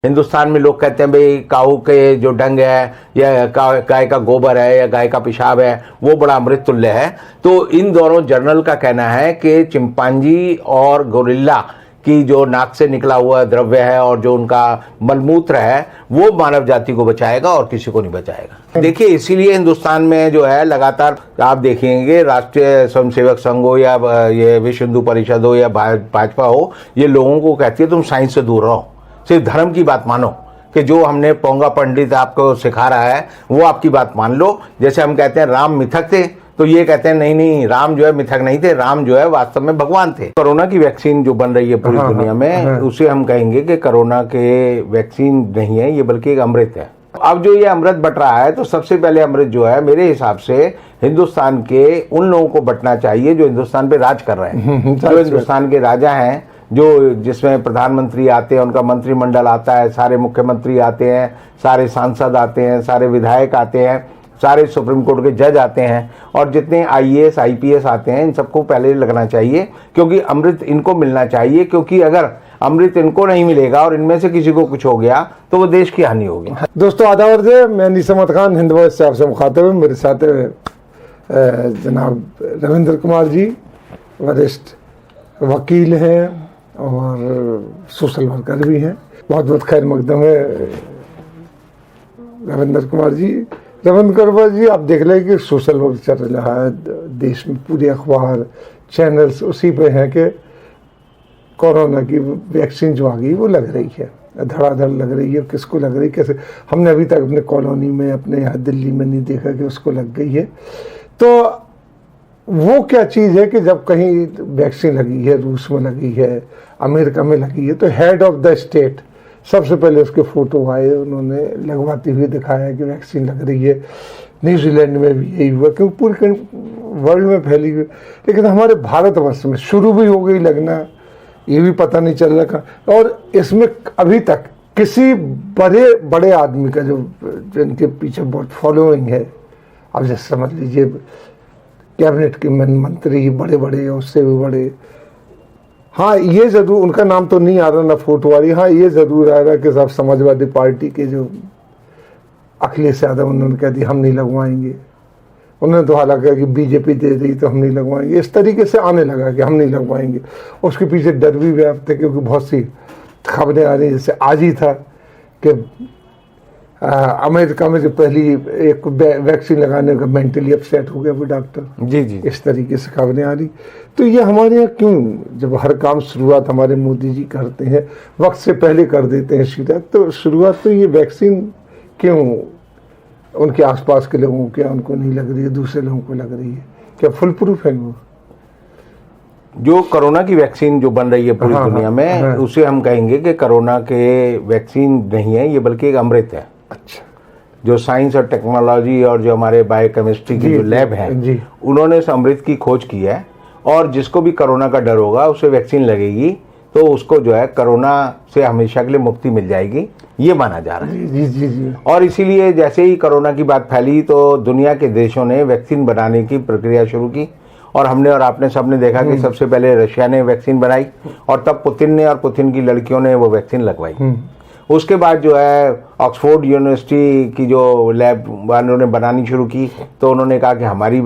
हिंदुस्तान में लोग कहते हैं भाई काऊ के जो डंग है या गाय का गोबर है या गाय का पेशाब है वो बड़ा अमृत तुल्य है। तो इन दोनों जर्नल का कहना है कि चिंपांजी और गोरिल्ला की जो नाक से निकला हुआ द्रव्य है और जो उनका मलमूत्र है वो मानव जाति को बचाएगा और किसी को नहीं बचाएगा। देखिए, इसीलिए हिंदुस्तान में जो है लगातार आप देखेंगे राष्ट्रीय स्वयंसेवक संघ हो या ये विश्व हिंदू परिषद हो या भाजपा हो, ये लोगों को कहती है तुम साइंस से दूर रहो, सिर्फ धर्म की बात मानो कि जो हमने पोंगा पंडित आपको सिखा रहा है वो आपकी बात मान लो। जैसे हम कहते हैं राम मिथक थे, तो ये कहते हैं नहीं नहीं, राम जो है मिथक नहीं थे, राम जो है वास्तव में भगवान थे। कोरोना की वैक्सीन जो बन रही है पूरी दुनिया में, उसे हम कहेंगे कि कोरोना के वैक्सीन नहीं है ये, बल्कि एक अमृत है। अब जो ये अमृत बट रहा है, तो सबसे पहले अमृत जो है मेरे हिसाब से हिंदुस्तान के उन लोगों को बटना चाहिए जो हिंदुस्तान पे राज कर रहे हैं, जो हिंदुस्तान के राजा हैं, जो जिसमें प्रधानमंत्री आते हैं, उनका मंत्रिमंडल आता है, सारे मुख्यमंत्री आते हैं, सारे सांसद आते हैं, सारे विधायक आते हैं, सारे सुप्रीम कोर्ट के जज आते हैं और जितने आईएएस आईपीएस आते हैं, इन सबको पहले लगना चाहिए क्योंकि अमृत इनको मिलना चाहिए। क्योंकि अगर अमृत इनको नहीं मिलेगा और इनमें से किसी को कुछ हो गया तो वो देश की हानि होगी। दोस्तों आदाब से मैं निसमत खान हिंद वॉइस से आपसे मुखातिब हूं। मेरे साथ जनाब रविंद्र कुमार जी, वरिष्ठ वकील हैं और सोशल वर्कर भी हैं। बहुत बहुत खैर मकदम है रविंद्र कुमार जी। रविंद्र कुमार जी, आप देख लें कि सोशल वर्क चल रहा है देश में, पूरे अखबार चैनल्स उसी पे हैं कि कोरोना की वैक्सीन जो आ गई वो लग रही है, धड़ाधड़ लग रही है। किसको लग रही है, कैसे, हमने अभी तक अपने कॉलोनी में, अपने यहाँ दिल्ली में नहीं देखा कि उसको लग गई है। तो वो क्या चीज़ है कि जब कहीं वैक्सीन लगी है, रूस में लगी है, अमेरिका में लगी है, तो हेड ऑफ द स्टेट सबसे पहले उसके फोटो आए, उन्होंने लगवाते हुए दिखाया कि वैक्सीन लग रही है। न्यूजीलैंड में भी यही हुआ क्योंकि पूरे वर्ल्ड में फैली हुई, लेकिन हमारे भारतवर्ष में शुरू भी हो गई लगना, ये भी पता नहीं चल रहा। और इसमें अभी तक किसी बड़े बड़े आदमी का जो जिनके पीछे बहुत फॉलोइंग है, अब जैसे समझ लीजिए कैबिनेट के मंत्री बड़े बड़े, उससे भी बड़े, हाँ ये ज़रूर, उनका नाम तो नहीं आ रहा ना फोटो आ रही, हाँ ये ज़रूर आ रहा कि साहब समाजवादी पार्टी के जो अखिलेश यादव, उन्होंने कह दिया हम नहीं लगवाएंगे। उन्होंने तो हालांकि कि बीजेपी दे रही तो हम नहीं लगवाएंगे, इस तरीके से आने लगा कि हम नहीं लगवाएंगे। उसके पीछे डर भी व्याप्त है क्योंकि बहुत सी खबरें आ रही, जैसे आज ही था कि अमेरिका में जो पहली एक वैक्सीन लगाने का मेंटली अपसेट हो गया वो डॉक्टर। जी जी, इस तरीके से खबरें आ रही। तो ये हमारे यहाँ क्यों, जब हर काम शुरुआत हमारे मोदी जी करते हैं, वक्त से पहले कर देते हैं सीधा, तो शुरुआत तो ये वैक्सीन क्यों उनके आसपास के लोगों को, क्या उनको नहीं लग रही है, दूसरे लोगों को लग रही है, क्या फुल प्रूफ है वो? जो कोरोना की वैक्सीन जो बन रही है पूरी दुनिया में, उसे हम कहेंगे कि कोरोना के वैक्सीन नहीं है ये, बल्कि एक अमृत है। अच्छा, जो साइंस और टेक्नोलॉजी और जो हमारे बायोकेमिस्ट्री की जो लैब है, उन्होंने इस अमृत की खोज की है और जिसको भी कोरोना का डर होगा उसे वैक्सीन लगेगी तो उसको जो है कोरोना से हमेशा के लिए मुक्ति मिल जाएगी, ये माना जा रहा है। जी जी जी। और इसीलिए जैसे ही कोरोना की बात फैली तो दुनिया के देशों ने वैक्सीन बनाने की प्रक्रिया शुरू की और हमने और आपने सबने देखा कि सबसे पहले रशिया ने वैक्सीन बनाई और तब पुतिन ने और पुतिन की लड़कियों ने वो वैक्सीन लगवाई। उसके बाद जो है ऑक्सफोर्ड यूनिवर्सिटी की जो लैब वालों ने बनानी शुरू की तो उन्होंने कहा कि हमारी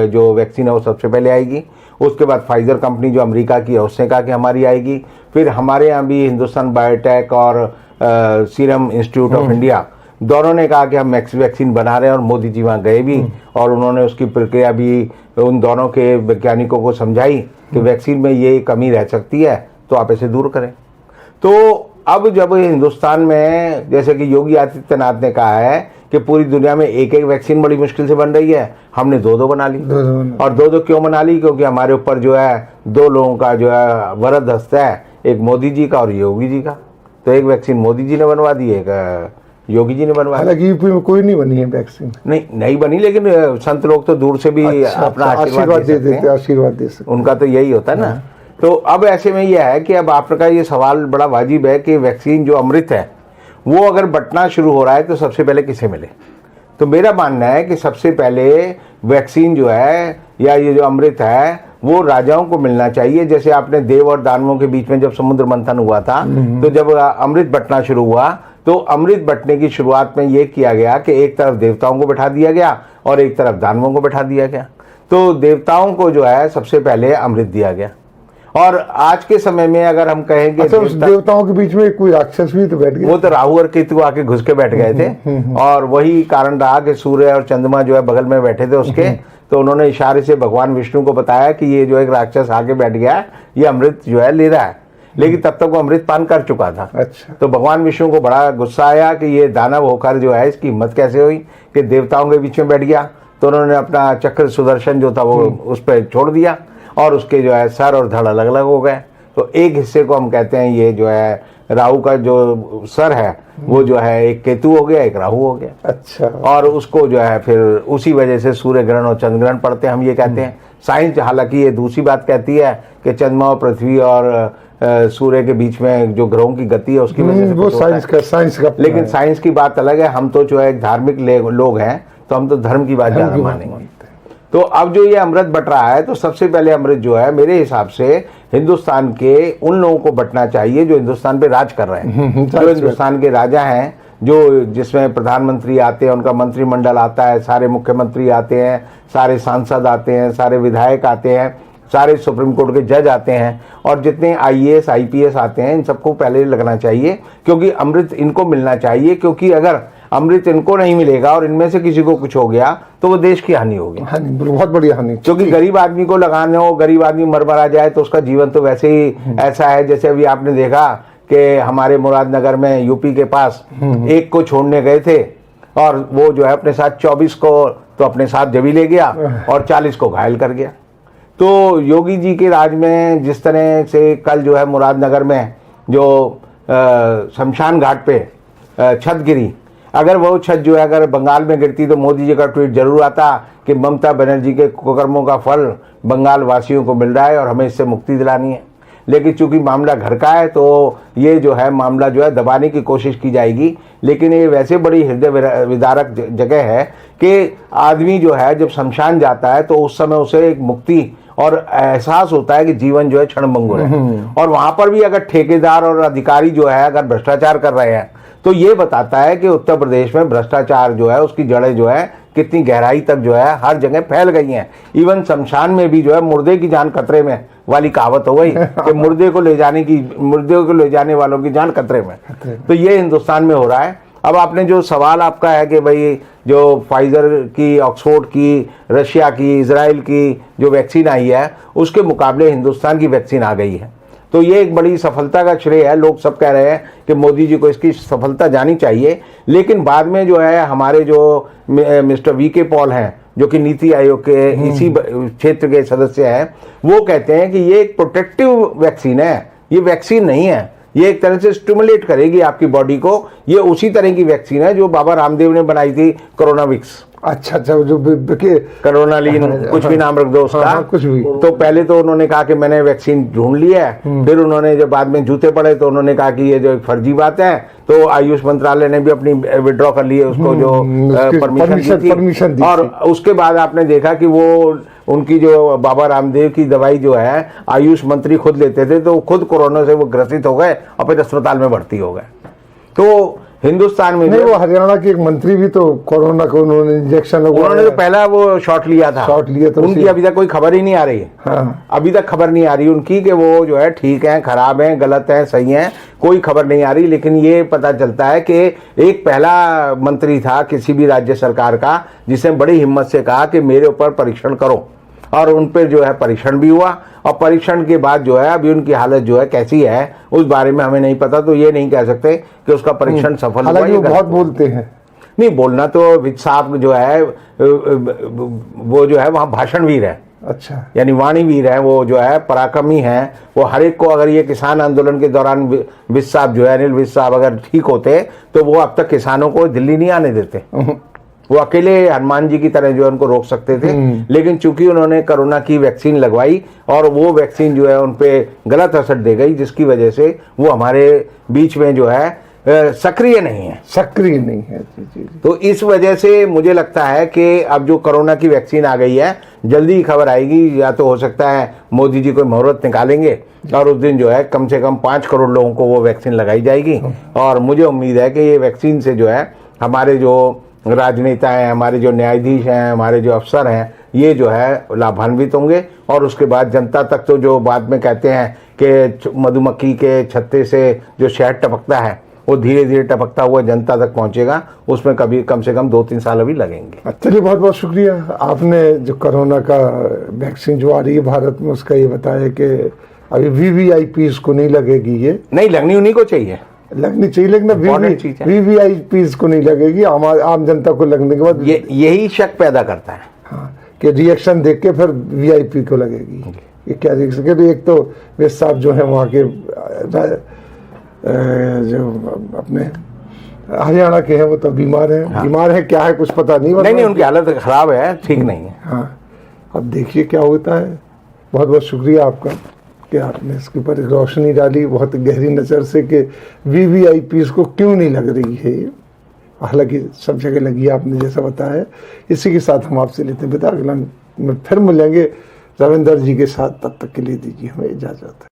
जो वैक्सीन है वो सबसे पहले आएगी। उसके बाद फाइजर कंपनी जो अमेरिका की है उसने कहा कि हमारी आएगी। फिर हमारे यहाँ भी हिंदुस्तान बायोटेक और सीरम इंस्टीट्यूट ऑफ इंडिया दोनों ने कहा कि हम वैक्सीन बना रहे हैं और मोदी जी वहाँ गए भी और उन्होंने उसकी प्रक्रिया भी उन दोनों के वैज्ञानिकों को समझाई कि वैक्सीन में ये कमी रह सकती है तो आप इसे दूर करें। तो अब जब हिंदुस्तान में, जैसे कि योगी आदित्यनाथ ने कहा है कि पूरी दुनिया में एक एक वैक्सीन बड़ी मुश्किल से बन रही है, हमने दो बना ली। और दो क्यों बना ली? क्योंकि हमारे ऊपर जो है दो लोगों का जो है वरद हस्त है, एक मोदी जी का और योगी जी का। तो एक वैक्सीन मोदी जी ने बनवा दी, एक योगी जी ने बनवा दी। हालांकि यूपी में कोई नहीं बनी है वैक्सीन, नहीं बनी, लेकिन संत लोग तो दूर से भी अपना आशीर्वाद दे देते, आशीर्वाद दे सकते, उनका तो यही होता है ना। तो अब ऐसे में यह है कि अब आपका ये सवाल बड़ा वाजिब है कि वैक्सीन जो अमृत है वो अगर बंटना शुरू हो रहा है तो सबसे पहले किसे मिले? तो मेरा मानना है कि सबसे पहले वैक्सीन जो है या ये जो अमृत है वो राजाओं को मिलना चाहिए। जैसे आपने देव और दानवों के बीच में जब समुद्र मंथन हुआ था, तो जब अमृत बंटना शुरू हुआ, तो अमृत बंटने की शुरुआत में ये किया गया कि एक तरफ देवताओं को बैठा दिया गया और एक तरफ दानवों को बैठा दिया गया। तो देवताओं को जो है सबसे पहले अमृत दिया गया। और आज के समय में अगर हम कहेंगे अच्छा, उस देवताओं के बीच में कोई राक्षस भी तो बैठ गया। वो तो राहु और केतु आके घुस के बैठ गए थे, और वही कारण रहा कि सूर्य और चंद्रमा जो है बगल में बैठे थे उसके। तो उन्होंने इशारे से भगवान विष्णु को बताया कि ये जो एक राक्षस आके बैठ गया है, ये अमृत जो है ले रहा है, लेकिन तब तक वो अमृत पान कर चुका था। अच्छा। तो भगवान विष्णु को बड़ा गुस्सा आया कि ये दानव होकर जो है इसकी हिम्मत कैसे हुई कि देवताओं के बीच में बैठ गया। तो उन्होंने अपना चक्र सुदर्शन जो था वो उस पर छोड़ दिया, और उसके जो है सर और धड़ अलग अलग हो गए। तो एक हिस्से को हम कहते हैं ये जो है राहु का जो सर है वो जो है एक केतु हो गया, एक राहु हो गया। अच्छा। और उसको जो है फिर उसी वजह से सूर्य ग्रहण और चंद्र ग्रहण पड़ते हैं, हम ये कहते हैं। साइंस हालांकि ये दूसरी बात कहती है कि चंद्रमा और पृथ्वी और सूर्य के बीच में जो ग्रहों की गति है उसकी वजह से वो साइंस का लेकिन साइंस की बात अलग है। हम तो जो है धार्मिक लोग हैं, तो हम तो धर्म की बात ज्यादा मानेंगे। तो अब जो ये अमृत बट रहा है, तो सबसे पहले अमृत जो है मेरे हिसाब से हिंदुस्तान के उन लोगों को बंटना चाहिए जो हिंदुस्तान पे राज कर रहे हैं, जो हिंदुस्तान के राजा हैं, जो जिसमें प्रधानमंत्री आते हैं, उनका मंत्रिमंडल आता है, सारे मुख्यमंत्री आते हैं, सारे सांसद आते हैं, सारे विधायक आते हैं, सारे सुप्रीम कोर्ट के जज आते हैं, और जितने IAS IPS आते हैं, इन सबको पहले लगना चाहिए, क्योंकि अमृत इनको मिलना चाहिए। क्योंकि अगर अमृत इनको नहीं मिलेगा और इनमें से किसी को कुछ हो गया तो वो देश की हानि होगी, बहुत बड़ी हानि। क्योंकि गरीब आदमी को लगाने हो, गरीब आदमी मर जाए तो उसका जीवन तो वैसे ही ऐसा है। जैसे अभी आपने देखा कि हमारे मुरादनगर में यूपी के पास एक को छोड़ने गए थे, और वो जो है अपने साथ 24 को तो अपने साथ जब ही ले गया और 40 को घायल कर गया। तो योगी जी के राज में जिस तरह से कल जो है मुरादनगर में जो शमशान घाट पे छत गिरी, अगर वो छत जो है अगर बंगाल में गिरती तो मोदी जी का ट्वीट जरूर आता कि ममता बनर्जी के कुकर्मों का फल बंगाल वासियों को मिल रहा है और हमें इससे मुक्ति दिलानी है। लेकिन चूंकि मामला घर का है तो ये जो है मामला जो है दबाने की कोशिश की जाएगी। लेकिन ये वैसे बड़ी हृदय विदारक जगह है कि आदमी जो है जब शमशान जाता है तो उस समय उसे एक मुक्ति और एहसास होता है कि जीवन जो है क्षणभंगुर है। और वहां पर भी अगर ठेकेदार और अधिकारी जो है अगर भ्रष्टाचार कर रहे हैं तो ये बताता है कि उत्तर प्रदेश में भ्रष्टाचार जो है उसकी जड़ें जो है कितनी गहराई तक जो है हर जगह फैल गई हैं। इवन शमशान में भी जो है मुर्दे की जान खतरे में वाली कहावत हो गई कि मुर्दे को ले जाने वालों की जान खतरे में। तो ये हिंदुस्तान में हो रहा है। अब आपने जो सवाल आपका है कि भाई जो फाइजर की, ऑक्सफोर्ड की, रशिया की, इजराइल की जो वैक्सीन आई है उसके मुकाबले हिंदुस्तान की वैक्सीन आ गई है, तो ये एक बड़ी सफलता का श्रेय है। लोग सब कह रहे हैं कि मोदी जी को इसकी सफलता जानी चाहिए। लेकिन बाद में जो है हमारे जो मिस्टर VK पॉल हैं जो कि नीति आयोग के इसी क्षेत्र के सदस्य हैं, वो कहते हैं कि ये एक प्रोटेक्टिव वैक्सीन है, ये वैक्सीन नहीं है, ये एक तरह से स्टिमुलेट करेगी आपकी बॉडी को। ये उसी तरह की वैक्सीन है जो बाबा रामदेव ने बनाई थी, कोरोनाविक्स। अच्छा, जो कोरोनालीन कुछ भी नाम रख दो उसका। हाँ, कुछ भी। तो पहले तो उन्होंने कहा कि मैंने वैक्सीन ढूंढ ली है, फिर उन्होंने जब बाद में जूते पड़े तो उन्होंने कहा कि ये जो एक फर्जी बात है, तो आयुष मंत्रालय ने भी अपनी विड्रॉ कर ली है उसको जो परमिशन दी थी। और उसके बाद आपने देखा कि वो उनकी जो बाबा रामदेव की दवाई जो है आयुष मंत्री खुद लेते थे, तो खुद कोरोना से वो ग्रसित हो गए और फिर अस्पताल में भर्ती हो गए। तो हिंदुस्तान में नहीं, वो हरियाणा के एक मंत्री भी तो कोरोना को उन्होंने इंजेक्शन लगवाया, उन्होंने तो पहला वो शॉट लिया था, तो उनकी अभी तक कोई खबर ही नहीं आ रही है। हाँ। अभी तक खबर नहीं आ रही उनकी कि वो जो है ठीक है, खराब है, गलत है, सही है, कोई खबर नहीं आ रही। लेकिन ये पता चलता है कि एक पहला मंत्री था किसी भी राज्य सरकार का जिसने बड़ी हिम्मत से कहा कि मेरे ऊपर परीक्षण करो, और उन पर जो है परीक्षण भी हुआ, और परीक्षण के बाद जो है अभी उनकी हालत जो है कैसी है उस बारे में हमें नहीं पता। तो ये नहीं कह सकते कि उसका परीक्षण सफल हुआ। हालांकि वो बहुत बोलते हैं। नहीं, बोलना तो विज साहब जो है वो जो है वहाँ भाषणवीर है। अच्छा, यानी वाणीवीर है, वो जो है पराक्रमी है। वो हर एक को, अगर ये किसान आंदोलन के दौरान विज साहब जो है, अनिल विज साहब अगर ठीक होते तो वो अब तक किसानों को दिल्ली नहीं आने देते। वो अकेले हनुमान जी की तरह जो है उनको रोक सकते थे। लेकिन चूंकि उन्होंने कोरोना की वैक्सीन लगवाई और वो वैक्सीन जो है उन पे गलत असर दे गई, जिसकी वजह से वो हमारे बीच में जो है सक्रिय नहीं है। सक्रिय नहीं है। जी जी जी। तो इस वजह से मुझे लगता है कि अब जो कोरोना की वैक्सीन आ गई है, जल्दी ही खबर आएगी, या तो हो सकता है मोदी जी कोई मुहूर्त निकालेंगे और उस दिन जो है कम से कम 5 करोड़ लोगों को वो वैक्सीन लगाई जाएगी। और मुझे उम्मीद है कि ये वैक्सीन से जो है हमारे जो राजनेता हैं, हमारे जो न्यायाधीश हैं, हमारे जो अफसर हैं, ये जो है लाभान्वित होंगे। और उसके बाद जनता तक तो जो बाद में कहते हैं कि मधुमक्खी के छत्ते से जो शहद टपकता है, वो धीरे धीरे टपकता हुआ जनता तक पहुंचेगा, उसमें कभी कम से कम 2-3 साल अभी लगेंगे। चलिए, बहुत बहुत शुक्रिया। आपने जो कोरोना का वैक्सीन जो आ रही है भारत में, उसका ये बताया कि अभी VVIPs को नहीं लगेगी, ये नहीं लगनी उन्हीं को चाहिए, लगनी चाहिए, लेकिन Important चीज़ है। VVIPs को नहीं लगेगी, आम जनता को लगने के बाद यही शक पैदा करता है। हाँ, कि रिएक्शन देख के फिर VIP को लगेगी। ये क्या रिएक्शन के? एक तो वे साहब जो है वहाँ के जो अपने हरियाणा के हैं, वो तो बीमार हैं। हाँ। बीमार है क्या है कुछ पता नहीं, नहीं उनकी हालत खराब है, ठीक नहीं है। हाँ, अब देखिए क्या होता है। बहुत बहुत शुक्रिया आपका कि आपने इसके ऊपर एक रोशनी डाली बहुत गहरी नज़र से कि VVIPs को क्यों नहीं लग रही है ये। हालांकि सब जगह लगी है, आपने जैसा बताया। इसी के साथ हम आपसे लेते हैं विदा। अगला में फिर मिलेंगे रविंदर जी के साथ, तब तक के लिए दीजिए हमें इजाज़त।